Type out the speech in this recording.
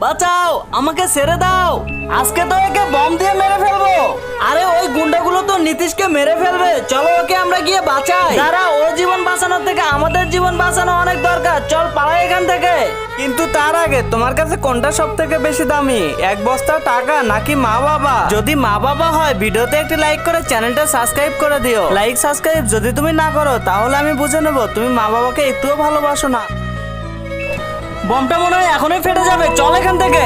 বাঁচাও, আমাকে ছেড়ে দাও। আজকে তো একে বম দিয়ে মেরে ফেলবো। আরে ওই গুন্ডাগুলো তো নীতিশকে মেরে ফেলবে, চলো ওকে আমরা গিয়ে বাঁচাই। দাঁড়া, ওর জীবন বাঁচানোর থেকে আমাদের জীবন বাঁচানো অনেক দরকার, চল পালাই এখান থেকে। কিন্তু তার আগে তোমার কাছে কোনটা সব থেকে বেশি দামি, এক বস্তা টাকা নাকি মা বাবা? যদি মা বাবা হয় ভিডিওতে একটি লাইক করে চ্যানেলটা সাবস্ক্রাইব করে দিও। লাইক সাবস্ক্রাইব যদি তুমি না করো তাহলে আমি বুঝে নেব তুমি মা বাবাকে একটুও ভালোবাসো না। বমটা মনে হয় এখনই ফেটে যাবে, চল এখান থেকে।